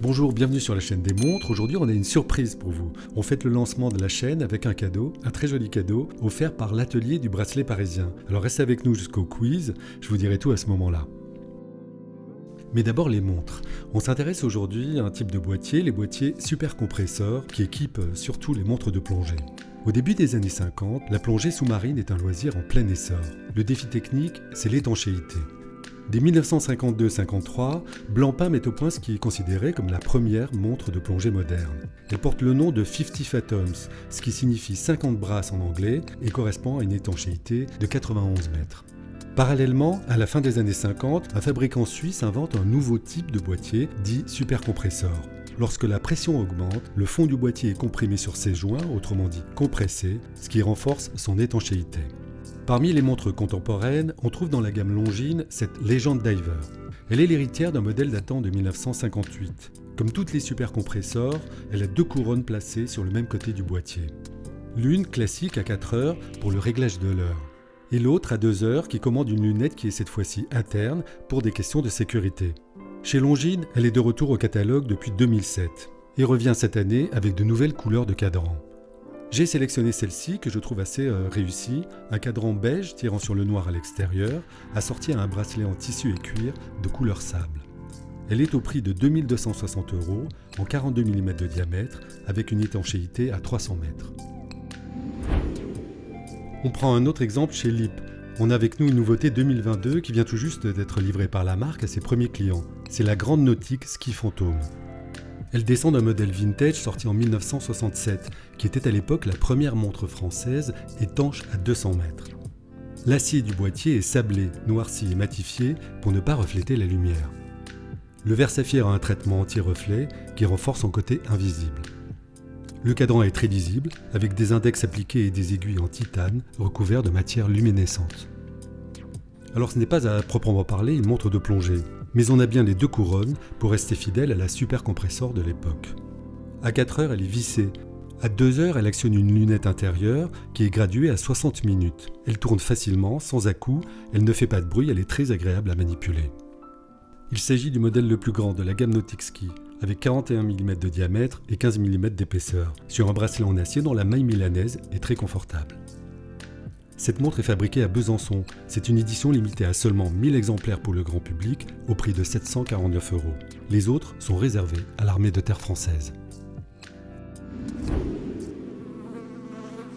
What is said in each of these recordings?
Bonjour, bienvenue sur la chaîne des montres. Aujourd'hui, on a une surprise pour vous. On fête le lancement de la chaîne avec un cadeau, un très joli cadeau, offert par l'atelier du bracelet parisien. Alors restez avec nous jusqu'au quiz, je vous dirai tout à ce moment-là. Mais d'abord les montres. On s'intéresse aujourd'hui à un type de boîtier, les boîtiers super compresseurs, qui équipent surtout les montres de plongée. Au début des années 50, la plongée sous-marine est un loisir en plein essor. Le défi technique, c'est l'étanchéité. Dès 1952-53, Blancpain met au point ce qui est considéré comme la première montre de plongée moderne. Elle porte le nom de 50 Fathoms, ce qui signifie 50 brasses en anglais et correspond à une étanchéité de 91 mètres. Parallèlement, à la fin des années 50, un fabricant suisse invente un nouveau type de boîtier dit supercompresseur. Lorsque la pression augmente, le fond du boîtier est comprimé sur ses joints, autrement dit compressé, ce qui renforce son étanchéité. Parmi les montres contemporaines, on trouve dans la gamme Longines cette Legend Diver. Elle est l'héritière d'un modèle datant de 1958. Comme toutes les supercompresseurs, elle a deux couronnes placées sur le même côté du boîtier. L'une classique à 4 heures pour le réglage de l'heure, et l'autre à 2 heures qui commande une lunette qui est cette fois-ci interne pour des questions de sécurité. Chez Longines, elle est de retour au catalogue depuis 2007 et revient cette année avec de nouvelles couleurs de cadran. J'ai sélectionné celle-ci que je trouve assez réussie, un cadran beige tirant sur le noir à l'extérieur, assorti à un bracelet en tissu et cuir de couleur sable. Elle est au prix de 2 260 € en 42 mm de diamètre avec une étanchéité à 300 mètres. On prend un autre exemple chez LIP. On a avec nous une nouveauté 2022 qui vient tout juste d'être livrée par la marque à ses premiers clients. C'est la Grande Nautique Ski Fantôme. Elle descend d'un modèle vintage sorti en 1967, qui était à l'époque la première montre française étanche à 200 mètres. L'acier du boîtier est sablé, noirci et matifié pour ne pas refléter la lumière. Le verre saphir a un traitement anti-reflet qui renforce son côté invisible. Le cadran est très lisible, avec des index appliqués et des aiguilles en titane recouverts de matière luminescente. Alors ce n'est pas à proprement parler une montre de plongée, mais on a bien les deux couronnes pour rester fidèle à la supercompresseur de l'époque. À 4 heures, elle est vissée. À 2 heures, elle actionne une lunette intérieure qui est graduée à 60 minutes. Elle tourne facilement, sans à-coups, elle ne fait pas de bruit, elle est très agréable à manipuler. Il s'agit du modèle le plus grand de la gamme Nautic Ski, avec 41 mm de diamètre et 15 mm d'épaisseur, sur un bracelet en acier dont la maille milanaise est très confortable. Cette montre est fabriquée à Besançon. C'est une édition limitée à seulement 1000 exemplaires pour le grand public, au prix de 749 €. Les autres sont réservés à l'armée de terre française.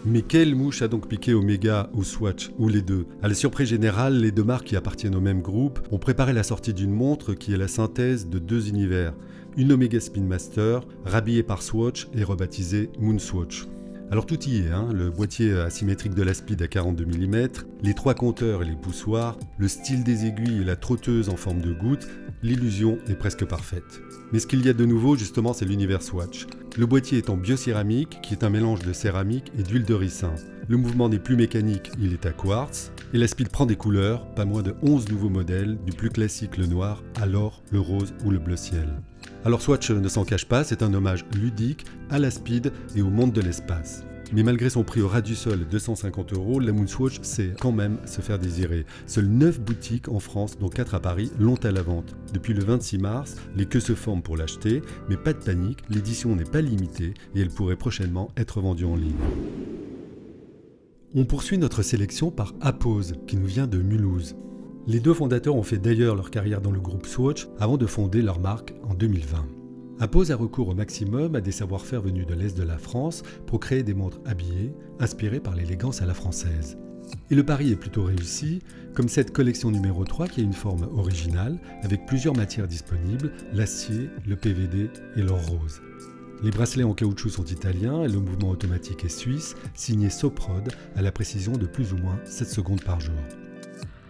Mais quelle mouche a donc piqué Omega ou Swatch, ou les deux? À la surprise générale, les deux marques qui appartiennent au même groupe ont préparé la sortie d'une montre qui est la synthèse de deux univers. Une Omega Spin Master, rhabillée par Swatch et rebaptisée Moonswatch. Alors tout y est, le boîtier asymétrique de la Speed à 42 mm, les 3 compteurs et les poussoirs, le style des aiguilles et la trotteuse en forme de goutte, l'illusion est presque parfaite. Mais ce qu'il y a de nouveau justement, c'est l'univers Swatch. Le boîtier est en biocéramique, qui est un mélange de céramique et d'huile de ricin. Le mouvement n'est plus mécanique, il est à quartz, et la Speed prend des couleurs, pas moins de 11 nouveaux modèles, du plus classique le noir à l'or, le rose ou le bleu ciel. Alors Swatch ne s'en cache pas, c'est un hommage ludique à la Speed et au monde de l'espace. Mais malgré son prix au ras du sol, 250 €, la Moonswatch sait quand même se faire désirer. Seules 9 boutiques en France, dont 4 à Paris, l'ont à la vente. Depuis le 26 mars, les queues se forment pour l'acheter, mais pas de panique, l'édition n'est pas limitée et elle pourrait prochainement être vendue en ligne. On poursuit notre sélection par Apose, qui nous vient de Mulhouse. Les deux fondateurs ont fait d'ailleurs leur carrière dans le groupe Swatch avant de fonder leur marque en 2020. Apose a recours au maximum à des savoir-faire venus de l'Est de la France pour créer des montres habillées, inspirées par l'élégance à la française. Et le pari est plutôt réussi, comme cette collection numéro 3 qui a une forme originale, avec plusieurs matières disponibles, l'acier, le PVD et l'or rose. Les bracelets en caoutchouc sont italiens et le mouvement automatique est suisse, signé Soprod à la précision de plus ou moins 7 secondes par jour.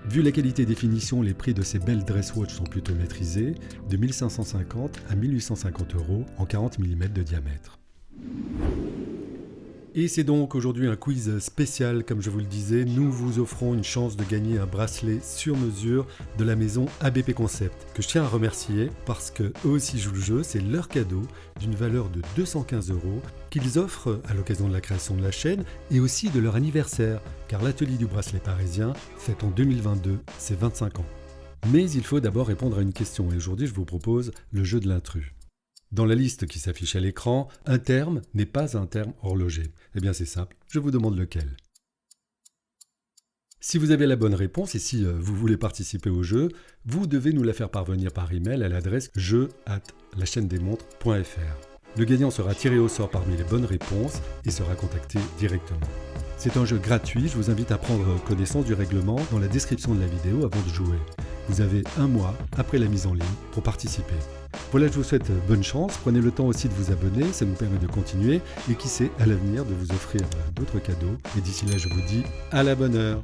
Vu la qualité des finitions, les prix de ces belles dresswatch sont plutôt maîtrisés, de 1550 à 1850 € en 40 mm de diamètre. Et c'est donc aujourd'hui un quiz spécial, comme je vous le disais, nous vous offrons une chance de gagner un bracelet sur mesure de la maison ABP Concept, que je tiens à remercier parce qu'eux aussi jouent le jeu, c'est leur cadeau d'une valeur de 215 € qu'ils offrent à l'occasion de la création de la chaîne et aussi de leur anniversaire, car l'atelier du bracelet parisien fête en 2022 ses 25 ans. Mais il faut d'abord répondre à une question et aujourd'hui je vous propose le jeu de l'intrus. Dans la liste qui s'affiche à l'écran, un terme n'est pas un terme horloger. Eh bien c'est simple, je vous demande lequel. Si vous avez la bonne réponse et si vous voulez participer au jeu, vous devez nous la faire parvenir par email à l'adresse jeu@lachaînedesmontres.fr. Le gagnant sera tiré au sort parmi les bonnes réponses et sera contacté directement. C'est un jeu gratuit, je vous invite à prendre connaissance du règlement dans la description de la vidéo avant de jouer. Vous avez un mois après la mise en ligne pour participer. Voilà, je vous souhaite bonne chance, prenez le temps aussi de vous abonner, ça nous permet de continuer et qui sait, à l'avenir, de vous offrir d'autres cadeaux. Et d'ici là, je vous dis à la bonne heure.